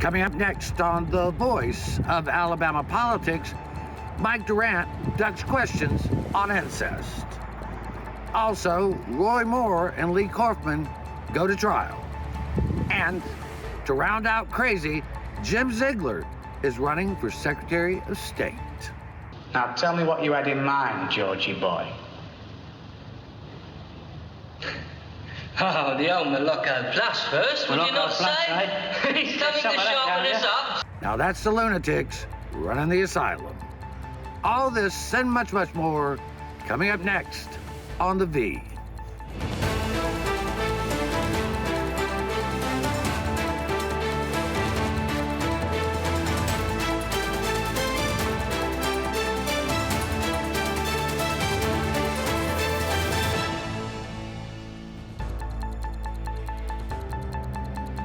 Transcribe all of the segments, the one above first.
Coming up next on The Voice of Alabama Politics, Mike Durant ducks questions on incest. Also, Roy Moore and Lee Corfman go to trial. And to round out crazy, Jim Ziegler is running for Secretary of State. Now tell me what you had in mind, Georgie boy. Oh, the old Moloko Plus first, would you not say? Eh? He's coming to sharpen us up. Now that's the lunatics running the asylum. All this and much, much more coming up next on The V.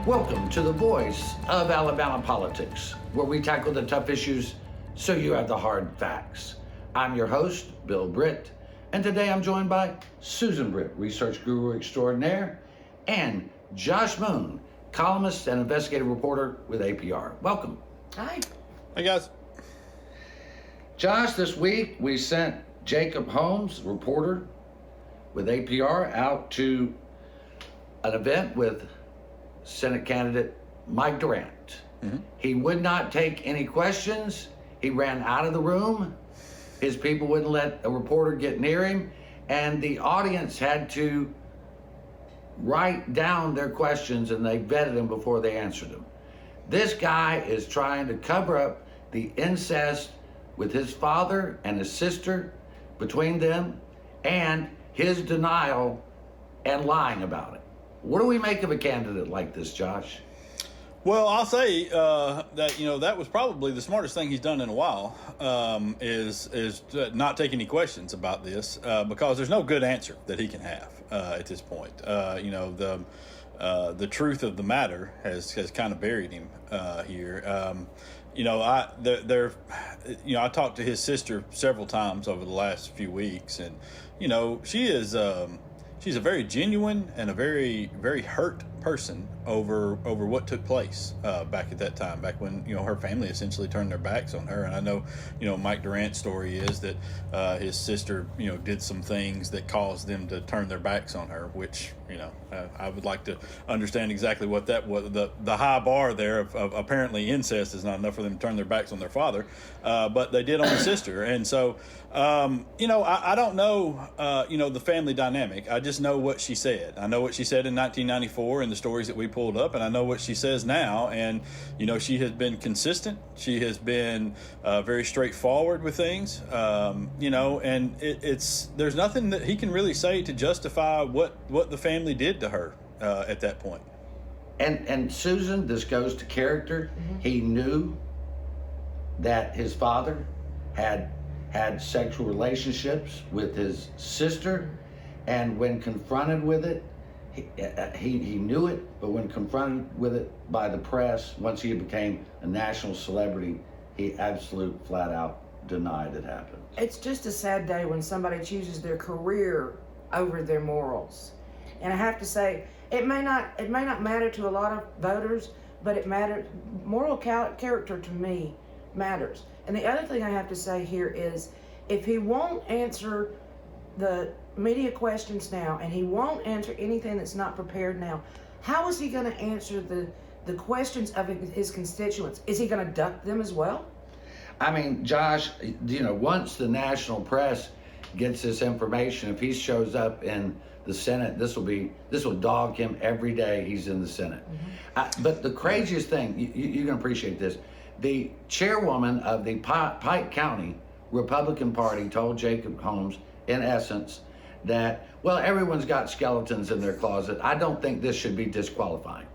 Welcome to The Voice of Alabama Politics, where we tackle the tough issues so you have the hard facts. I'm your host, Bill Britt, and today I'm joined by Susan Britt, research guru extraordinaire, and Josh Moon, columnist and investigative reporter with APR. Welcome. Hi. Hey, guys. Josh, this week we sent Jacob Holmes, reporter with APR, out to an event with Senate candidate Mike Durant. Mm-hmm. He would not take any questions. He ran out of the room. His people wouldn't let a reporter get near him, and the audience had to write down their questions, and they vetted them before they answered them. This guy is trying to cover up the incest with his father and his sister between them, and his denial and lying about it. What do we make of a candidate like this, Josh? Well, I'll say that, that was probably the smartest thing he's done in a while, is not take any questions about this, because there's no good answer that he can have at this point. The truth of the matter has kind of buried him here. I talked to his sister several times over the last few weeks, and she is she's a very genuine and a very, very hurt person over what took place back at that time, back when her family essentially turned their backs on her. And I know Mike Durant's story is that his sister did some things that caused them to turn their backs on her, which I would like to understand exactly what that was. The high bar there of apparently incest is not enough for them to turn their backs on their father, but they did on the sister. And so I don't know the family dynamic. I just know what she said. I know what she said in 1994 and the stories that we pulled up, and I know what she says now. And she has been consistent. She has been very straightforward with things. And there's nothing that he can really say to justify what the family did to her at that point. And Susan, this goes to character. Mm-hmm. He knew that his father had sexual relationships with his sister, and when confronted with it, he knew it, but when confronted with it by the press, once he became a national celebrity, he flat out denied it happened. It's just a sad day when somebody chooses their career over their morals. And I have to say, it may not matter to a lot of voters, but it matters. Moral character to me matters. And the other thing I have to say here is, if he won't answer the media questions now, and he won't answer anything that's not prepared now, how is he going to answer the questions of his constituents? Is he going to duck them as well? I mean, Josh, once the national press gets this information, if he shows up in the Senate, this will dog him every day he's in the Senate. Mm-hmm. But the craziest thing, you can appreciate this, the chairwoman of the Pike County Republican Party told Jacob Holmes, in essence, that, well, everyone's got skeletons in their closet. I don't think this should be disqualifying.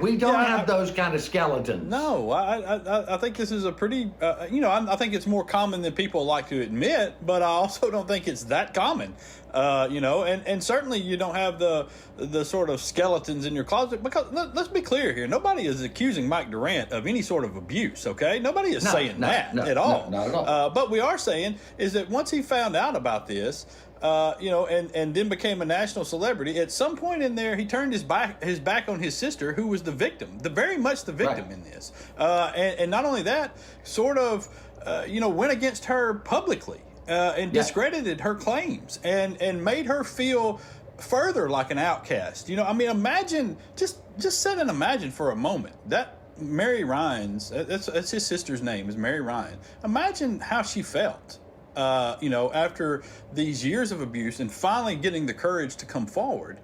We don't have those kind of skeletons. No, I think this is a pretty, I think it's more common than people like to admit, but I also don't think it's that common, and certainly you don't have the sort of skeletons in your closet, because let's be clear here. Nobody is accusing Mike Durant of any sort of abuse, okay? Nobody is saying that at all. No, not at all. But we are saying is that once he found out about this, and then became a national celebrity. At some point in there, he turned his back on his sister, who was the victim, very much the victim in this. And not only that, sort of, went against her publicly and discredited her claims and made her feel further like an outcast. Imagine, just sit and imagine for a moment that Mary Ryan's, that's his sister's name, is Mary Ryan. Imagine how she felt, after these years of abuse and finally getting the courage to come forward.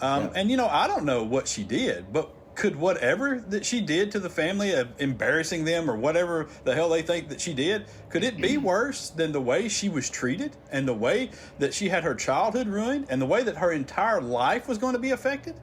And, I don't know what she did, but could whatever that she did to the family of embarrassing them or whatever the hell they think that she did, could it be worse than the way she was treated and the way that she had her childhood ruined and the way that her entire life was going to be affected?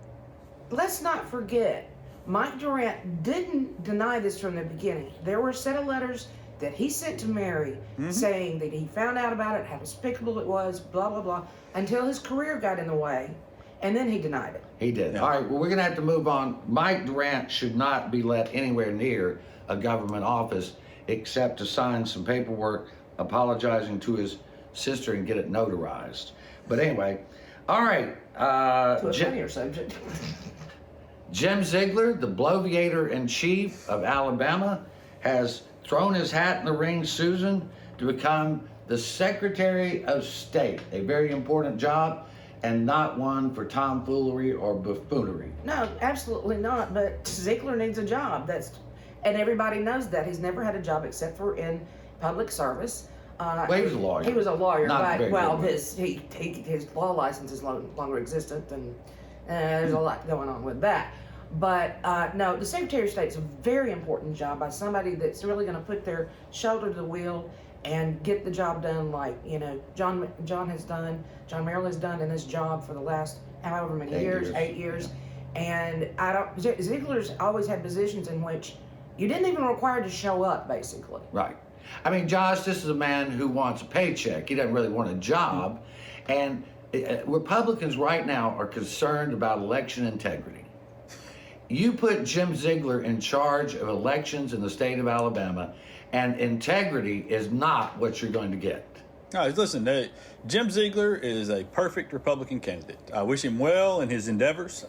Let's not forget, Mike Durant didn't deny this from the beginning. There were a set of letters that he sent to Mary saying that he found out about it, how despicable it was, blah, blah, blah, until his career got in the way, and then he denied it. He did. Yeah. All right, well, we're going to have to move on. Mike Durant should not be let anywhere near a government office except to sign some paperwork apologizing to his sister and get it notarized. But anyway, all right. To a funnier subject. Jim Ziegler, the bloviator-in-chief of Alabama, has thrown his hat in the ring, Susan, to become the Secretary of State, a very important job, and not one for tomfoolery or buffoonery. No, absolutely not. But Ziegler needs a job. And everybody knows that. He's never had a job except for in public service. Well, he was a lawyer. He was a lawyer, Not very but good. his law license is no longer existent, and there's a lot going on with that. But no, the Secretary of State is a very important job by somebody that's really going to put their shoulder to the wheel and get the job done, like John Merrill has done in this job for the last however many years, 8 years. And Ziegler's always had positions in which you didn't even require to show up, basically. Right. I mean, Josh, this is a man who wants a paycheck. He doesn't really want a job. And Republicans right now are concerned about election integrity. You put Jim Ziegler in charge of elections in the state of Alabama, and integrity is not what you're going to get. No, listen, Jim Ziegler is a perfect Republican candidate. I wish him well in his endeavors.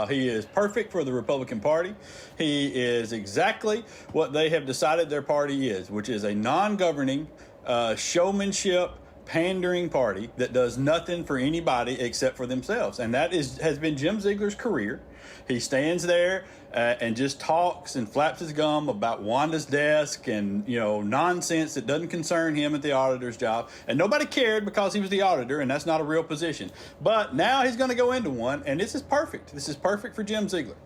He is perfect for the Republican Party. He is exactly what they have decided their party is, which is a non-governing, showmanship, pandering party that does nothing for anybody except for themselves. And that has been Jim Ziegler's career. He stands there and just talks and flaps his gum about Wanda's desk and, nonsense that doesn't concern him at the auditor's job. And nobody cared because he was the auditor, and that's not a real position. But now he's going to go into one, and this is perfect. This is perfect for Jim Ziegler.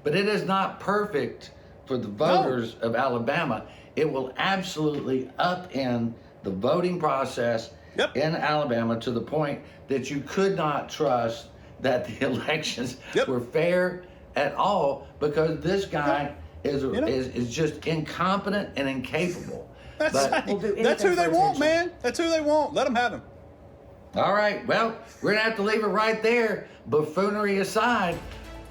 But it is not perfect for the voters of Alabama. It will absolutely upend the voting process in Alabama to the point that you could not trust that the elections were fair at all, because this guy is just incompetent and incapable. That's who they want, man. That's who they want. Let them have him. All right. Well, we're going to have to leave it right there. Buffoonery aside,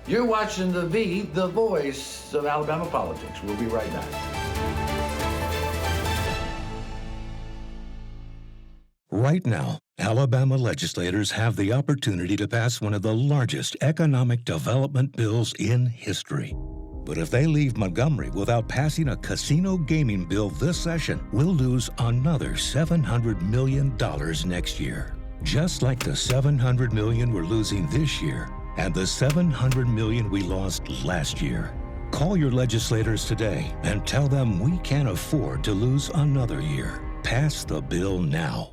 you're watching the voice of Alabama politics. We'll be right back. Right now, Alabama legislators have the opportunity to pass one of the largest economic development bills in history. But if they leave Montgomery without passing a casino gaming bill this session, we'll lose another $700 million next year. Just like the $700 million we're losing this year and the $700 million we lost last year. Call your legislators today and tell them we can't afford to lose another year. Pass the bill now.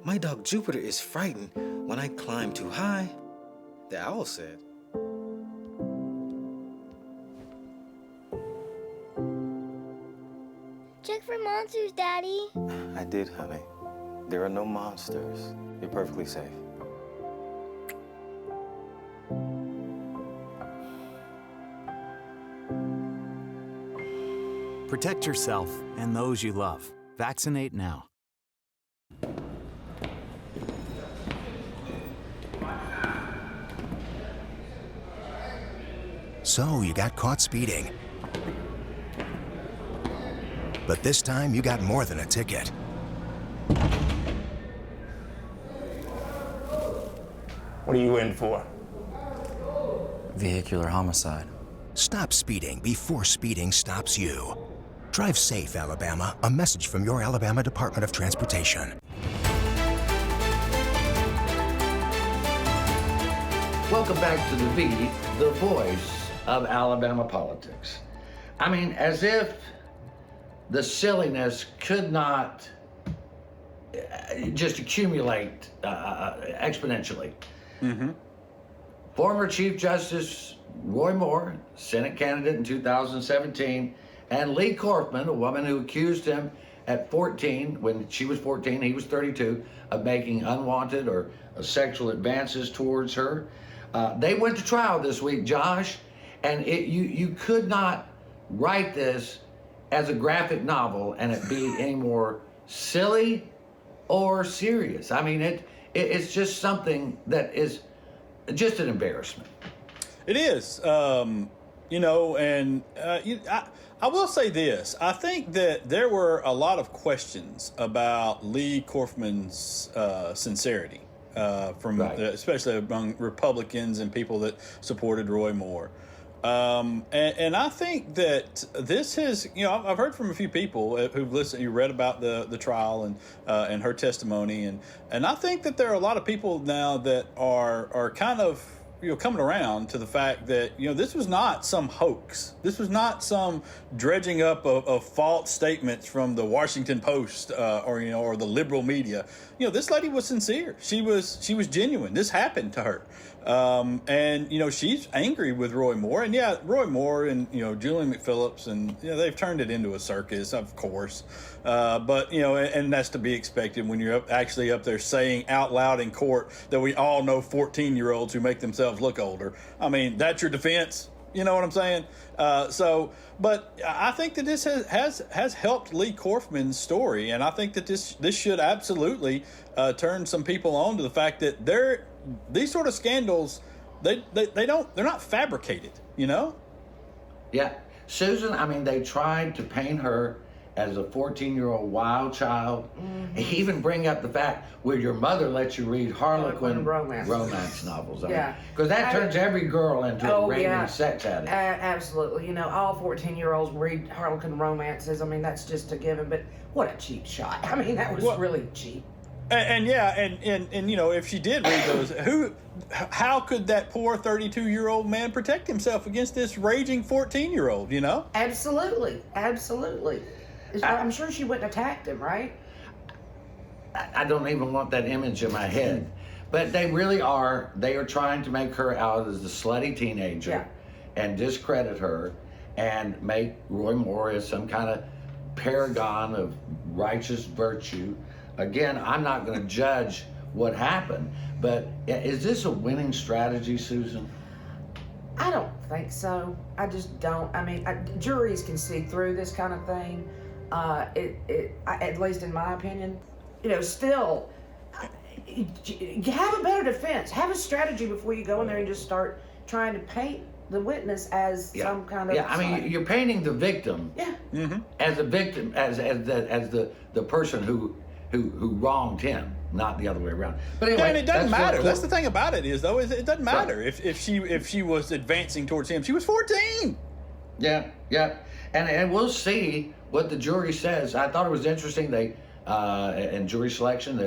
My dog Jupiter is frightened when I climb too high, the owl said. Check for monsters, Daddy. I did, honey. There are no monsters. You're perfectly safe. Protect yourself and those you love. Vaccinate now. So you got caught speeding. But this time you got more than a ticket. What are you in for? Vehicular homicide. Stop speeding before speeding stops you. Drive safe, Alabama. A message from your Alabama Department of Transportation. Welcome back to The Beat, the voice of Alabama politics. I mean, as if the silliness could not just accumulate exponentially. Mm-hmm. Former Chief Justice Roy Moore, Senate candidate in 2017, and Lee Corfman, a woman who accused him at 14, when she was 14, he was 32, of making unwanted or sexual advances towards her. They went to trial this week, Josh, and you could not write this as a graphic novel and it be any more silly or serious. I mean, it's just something that is just an embarrassment. It is, you know, and I will say this. I think that there were a lot of questions about Lee Corfman's sincerity, especially among Republicans and people that supported Roy Moore. And I think that this has, you know, I've heard from a few people who've listened, who read about the trial and her testimony, and I think that there are a lot of people now that are kind of, you know, coming around to the fact that, you know, this was not some hoax. This was not some dredging up of false statements from the Washington Post or the liberal media. You know, this lady was sincere. She was genuine. This happened to her. And, you know, she's angry with Roy Moore. And, yeah, Roy Moore and, you know, Julian McPhillips, and, you know, they've turned it into a circus, of course. But, you know, and that's to be expected when you're actually up there saying out loud in court that we all know 14-year-olds who make themselves look older. I mean, that's your defense. You know what I'm saying? But I think that this has helped Lee Corfman's story. And I think that this should absolutely turn some people on to the fact that these sort of scandals, they're not fabricated, you know? Yeah. Susan, I mean, they tried to paint her as a 14-year-old wild child. Mm-hmm. Even bring up the fact where your mother lets you read Harlequin romance novels. Yeah. Because that turns every girl into a raving sex addict. Absolutely. You know, all 14-year-olds read Harlequin romances. I mean, that's just a given. But what a cheap shot. I mean, that was really cheap. And you know, if she did read those, how could that poor 32-year-old man protect himself against this raging 14-year-old, you know? Absolutely. I'm sure she wouldn't have attacked him, right? I don't even want that image in my head. But they are trying to make her out as the slutty teenager and discredit her and make Roy Moore as some kind of paragon of righteous virtue. Again, I'm not going to judge what happened, but is this a winning strategy, Susan? I don't think so. I just don't. I mean, juries can see through this kind of thing. At least in my opinion, you know, still, you have a better defense. Have a strategy before you go in there and just start trying to paint the witness as some kind of. Yeah, I mean, you're painting the victim. Yeah. Mm-hmm. As a victim, as the person who wronged him, not the other way around. But anyway, and it doesn't matter. That's the thing about it is, though, is it doesn't matter if she was advancing towards him. She was 14. Yeah, and we'll see what the jury says. I thought it was interesting. They in jury selection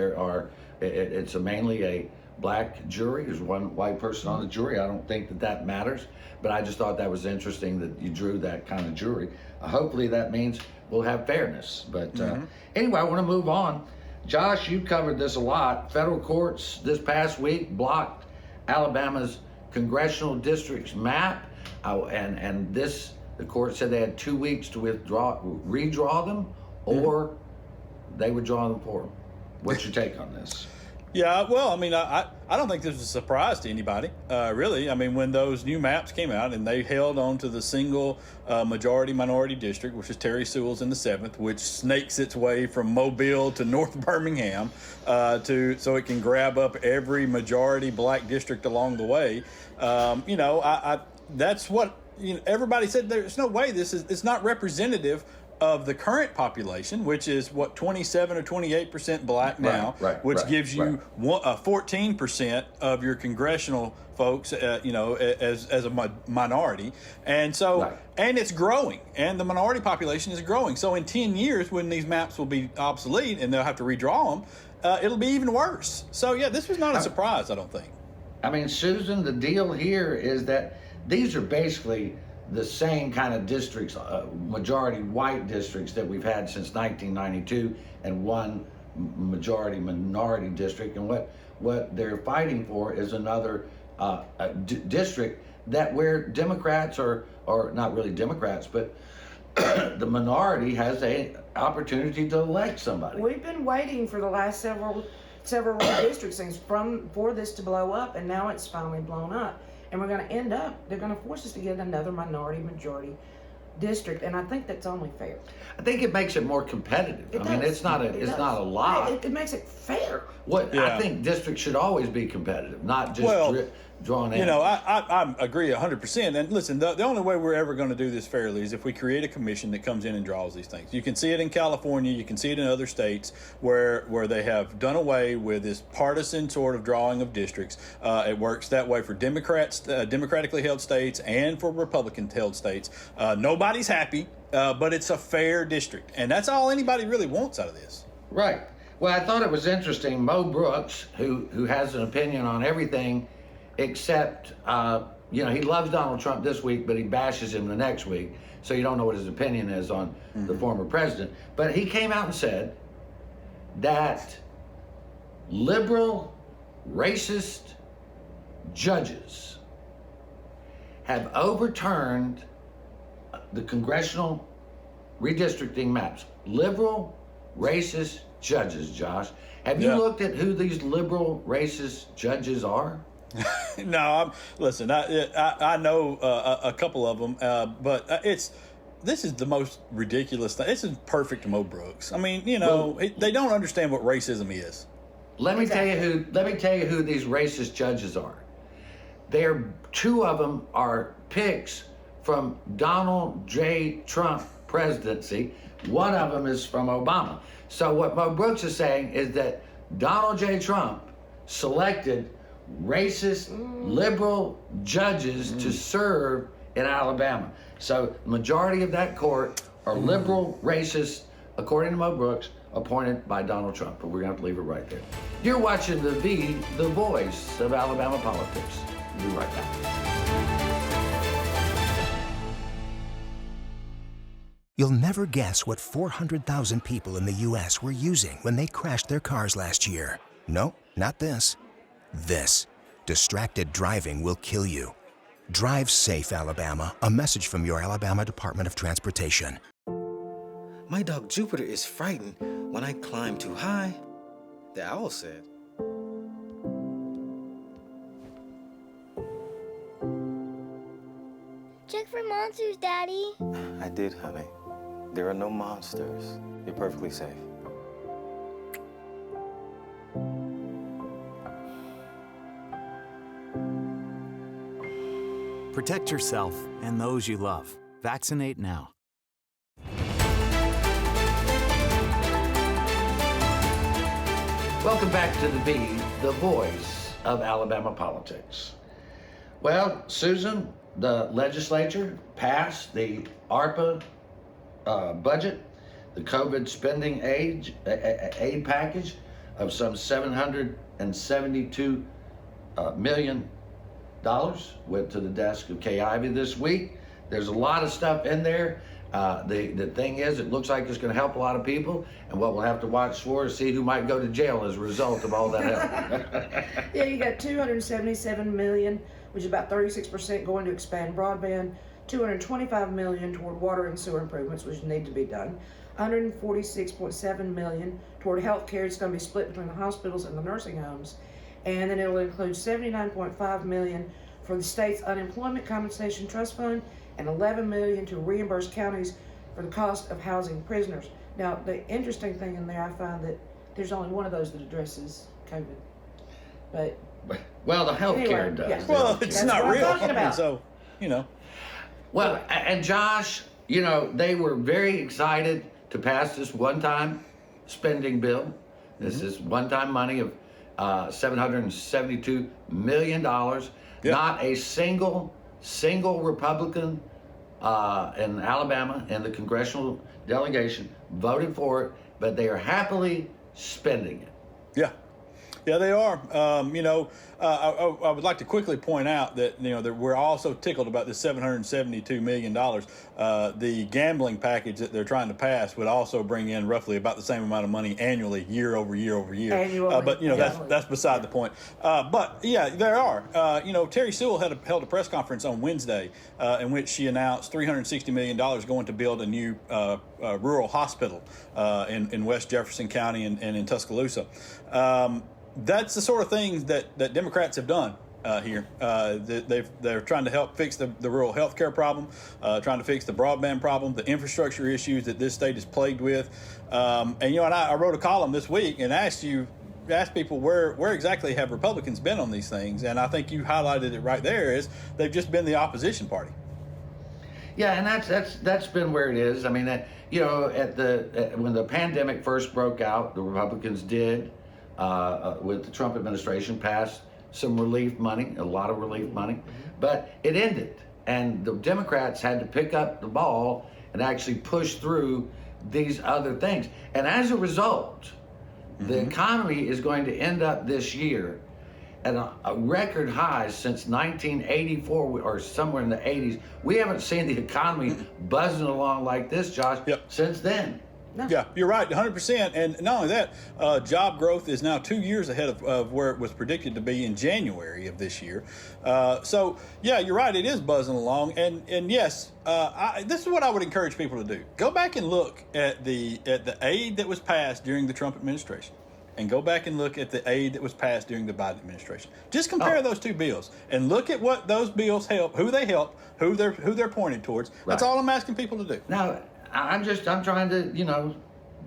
it's mainly a black jury. There's one white person on the jury. I don't think that matters, but I just thought that was interesting that you drew that kind of jury. Hopefully that means we'll have fairness. But anyway, I want to move on. Josh, you covered this a lot. Federal courts this past week blocked Alabama's congressional districts map, and the court said they had 2 weeks to redraw them, or they would draw them for them. What's your take on this? Yeah, well, I mean, I don't think this was a surprise to anybody, really. I mean, when those new maps came out and they held on to the single majority-minority district, which is Terry Sewell's in the 7th, which snakes its way from Mobile to North Birmingham so it can grab up every majority black district along the way. You know, that's what, you know, everybody said there's no way it's not representative of the current population, which is what 27 or 28% black now, which gives you 14% of your congressional folks, as a minority, and so and it's growing, and the minority population is growing. So in 10 years, when these maps will be obsolete and they'll have to redraw them, it'll be even worse. So yeah, this was not a surprise, I don't think. I mean, Susan, the deal here is that these are basically the same kind of districts, majority white districts that we've had since 1992, and one majority minority district. And what they're fighting for is another district that where Democrats or not really Democrats, but the minority has a opportunity to elect somebody. We've been waiting for the last several redistrictings for this to blow up, and now it's finally blown up. And we're going to end up, they're going to force us to get another minority-majority district, and I think that's only fair. I think it makes it more competitive. I mean, it's not a lot. It makes it fair. I think districts should always be competitive, not just drawn in. I agree 100%. And listen, the only way we're ever going to do this fairly is if we create a commission that comes in and draws these things. You can see it in California. You can see it in other states where they have done away with this partisan sort of drawing of districts. It works that way for Democrats, democratically held states, and for Republican held states. Nobody's happy, but it's a fair district. And that's all anybody really wants out of this. Right. Well, I thought it was interesting. Mo Brooks, who has an opinion on everything except, he loves Donald Trump this week, but he bashes him the next week. So you don't know what his opinion is on the former president. But he came out and said that liberal, racist judges have overturned the congressional redistricting maps. Liberal, racist judges, Josh. Have you looked at who these liberal, racist judges are? No, listen. I know a couple of them, but this is the most ridiculous thing. This is perfect Mo Brooks. I mean, they don't understand what racism is. Let me tell you who these racist judges are. Two of them are picks from Donald J. Trump presidency. One of them is from Obama. So what Mo Brooks is saying is that Donald J. Trump selected racist, liberal judges to serve in Alabama. So the majority of that court are liberal, racist, according to Mo Brooks, appointed by Donald Trump. But we're going to have to leave it right there. You're watching the voice of Alabama politics. We'll be right back. You'll never guess what 400,000 people in the U.S. were using when they crashed their cars last year. No, not this. This. Distracted driving will kill you. Drive safe, Alabama. A message from your Alabama Department of Transportation. My dog Jupiter is frightened when I climb too high, the owl said. Check for monsters, Daddy. I did, honey. There are no monsters. You're perfectly safe. Protect yourself and those you love. Vaccinate now. Welcome back to the voice of Alabama politics. Well, Susan, the legislature passed the ARPA budget, the COVID spending aid package of some $772 million went to the desk of Kay Ivey this week. There's a lot of stuff in there. The thing is, it looks like it's going to help a lot of people, and what we'll have to watch for is see who might go to jail as a result of all that help. Yeah, you got $277 million, which is about 36% going to expand broadband, $225 million toward water and sewer improvements, which need to be done, $146.7 million toward health care. It's going to be split between the hospitals and the nursing homes. And then it will include $79.5 million for the state's unemployment compensation trust fund and $11 million to reimburse counties for the cost of housing prisoners. Now, the interesting thing in there, I find that there's only one of those that addresses COVID. But well, the health care does. Yeah. Well, it's not real. About. So, Well, and Josh, you know, they were very excited to pass this one-time spending bill. This is one-time money of $772 million. Not a single Republican in Alabama and the congressional delegation voted for it, but they are happily spending it. Yeah, they are. I would like to quickly point out that that we're also tickled about this $772 million. The gambling package that they're trying to pass would also bring in roughly about the same amount of money annually, year over year over year. Annually. But that's beside the point. But yeah, there are. Terry Sewell held a press conference on Wednesday in which she announced $360 million going to build a new rural hospital in West Jefferson County and in Tuscaloosa. That's the sort of things that Democrats have done here. They're trying to help fix the rural health care problem, trying to fix the broadband problem, the infrastructure issues that this state is plagued with. And I wrote a column this week and asked people where exactly have Republicans been on these things, and I think you highlighted it right there. Is they've just been the opposition party. Yeah, and that's been where it is. I mean, when the pandemic first broke out, the Republicans did. With the Trump administration, passed some relief money, a lot of relief money, but it ended. And the Democrats had to pick up the ball and actually push through these other things. And as a result, the economy is going to end up this year at a record high since 1984 or somewhere in the 80s. We haven't seen the economy buzzing along like this, Josh, since then. No. Yeah, you're right, 100%. And not only that, job growth is now 2 years ahead of where it was predicted to be in January of this year. So, yeah, you're right, it is buzzing along. And yes, this is what I would encourage people to do. Go back and look at the aid that was passed during the Trump administration, and go back and look at the aid that was passed during the Biden administration. Just compare those two bills and look at what those bills help, who they help, who they're pointed towards. That's all I'm asking people to do. Now, I'm trying to,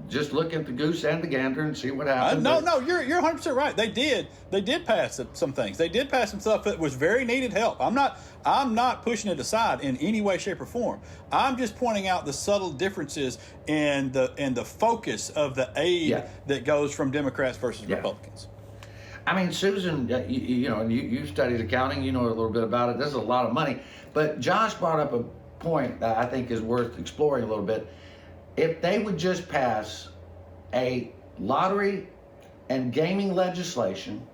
just look at the goose and the gander and see what happens. No, you're 100% right. They did pass some things. They did pass some stuff that was very needed help. I'm not pushing it aside in any way, shape, or form. I'm just pointing out the subtle differences in the focus of the aid that goes from Democrats versus Republicans. I mean, Susan, you studied accounting. You know a little bit about it. This is a lot of money. But Josh brought up a point that I think is worth exploring a little bit. If they would just pass a lottery and gaming legislation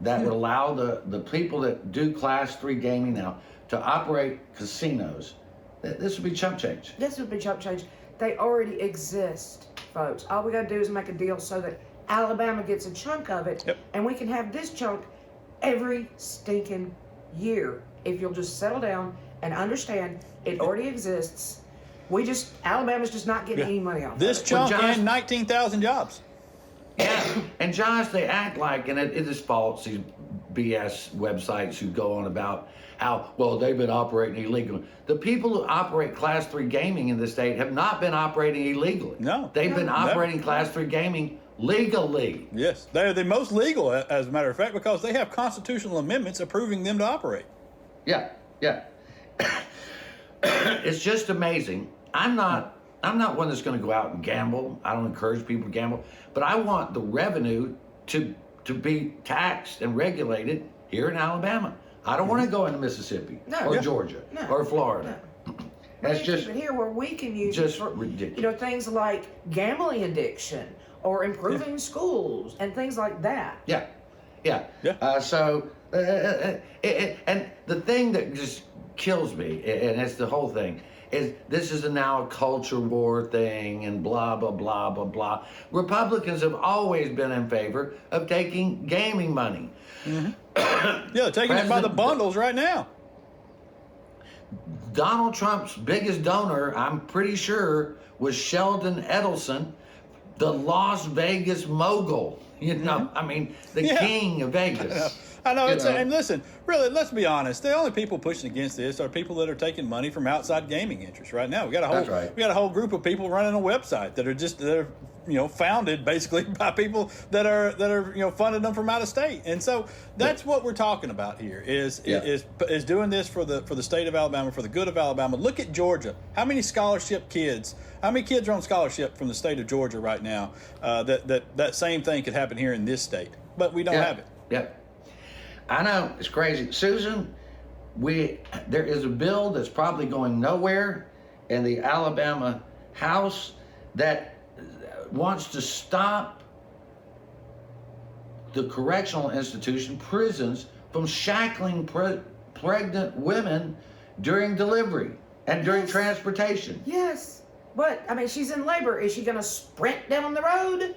that would allow the people that do Class 3 gaming now to operate casinos, this would be chump change. This would be chump change. They already exist, folks. All we got to do is make a deal so that Alabama gets a chunk of it, and we can have this chunk every stinking year if you'll just settle down and understand it already exists. Alabama's just not getting any money off this of it. chunk and 19,000 jobs. Yeah, and Josh, they act like, and it is false, these BS websites who go on about how, well, they've been operating illegally. The people who operate Class 3 gaming in the state have not been operating illegally. No. They've been operating Class 3 gaming legally. Yes, they're the most legal, as a matter of fact, because they have constitutional amendments approving them to operate. Yeah. It's just amazing. I'm not one that's going to go out and gamble. I don't encourage people to gamble, but I want the revenue to be taxed and regulated here in Alabama. I don't want to go into Mississippi or Georgia or Florida. That's just here where we can use just it for, ridiculous. Things like gambling addiction or improving schools and things like that. Yeah. And the thing that just kills me, and it's the whole thing, is this is now a culture war thing and blah, blah, blah, blah, blah. Republicans have always been in favor of taking gaming money. Yeah, taking it by the bundles right now. Donald Trump's biggest donor, I'm pretty sure, was Sheldon Edelson, the Las Vegas mogul. I mean, the king of Vegas. I know. You know. And listen, really, let's be honest. The only people pushing against this are people that are taking money from outside gaming interests right now. We got a whole group of people running a website that are founded basically by people that are funding them from out of state. And so that's what we're talking about here is doing this for the state of Alabama, for the good of Alabama. Look at Georgia. How many kids are on scholarship from the state of Georgia right now? That same thing could happen here in this state, but we don't have it. Yep. I know, it's crazy. Susan, there is a bill that's probably going nowhere in the Alabama House that wants to stop the correctional institution, prisons, from shackling pregnant women during delivery and during transportation. Yes. What? I mean, she's in labor. Is she going to sprint down the road?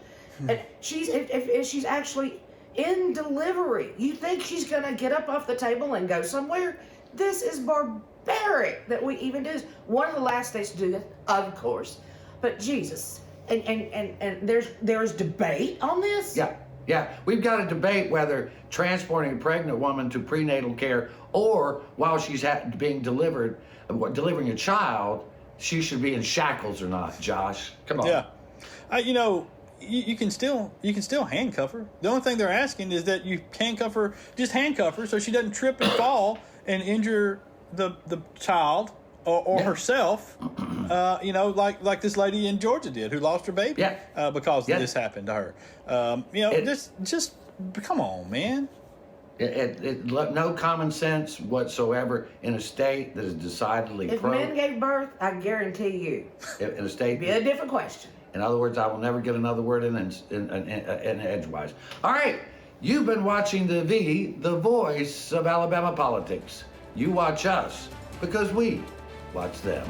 And if she's actually in delivery, you think she's going to get up off the table and go somewhere? This is barbaric that we even do this. One of the last states to do this, of course. But Jesus, and there's debate on this? Yeah. We've got to debate whether transporting a pregnant woman to prenatal care or while she's being delivering a child, she should be in shackles or not, Josh. Come on. Yeah. You can still handcuff her. The only thing they're asking is that you handcuff her so she doesn't trip and fall and injure the child or herself. Like this lady in Georgia did who lost her baby because this happened to her. Just come on, man. No common sense whatsoever in a state that is decidedly If men gave birth, I guarantee you, in a state, it'd be a different question. In other words, I will never get another word in edgewise. All right, you've been watching the voice of Alabama politics. You watch us because we watch them.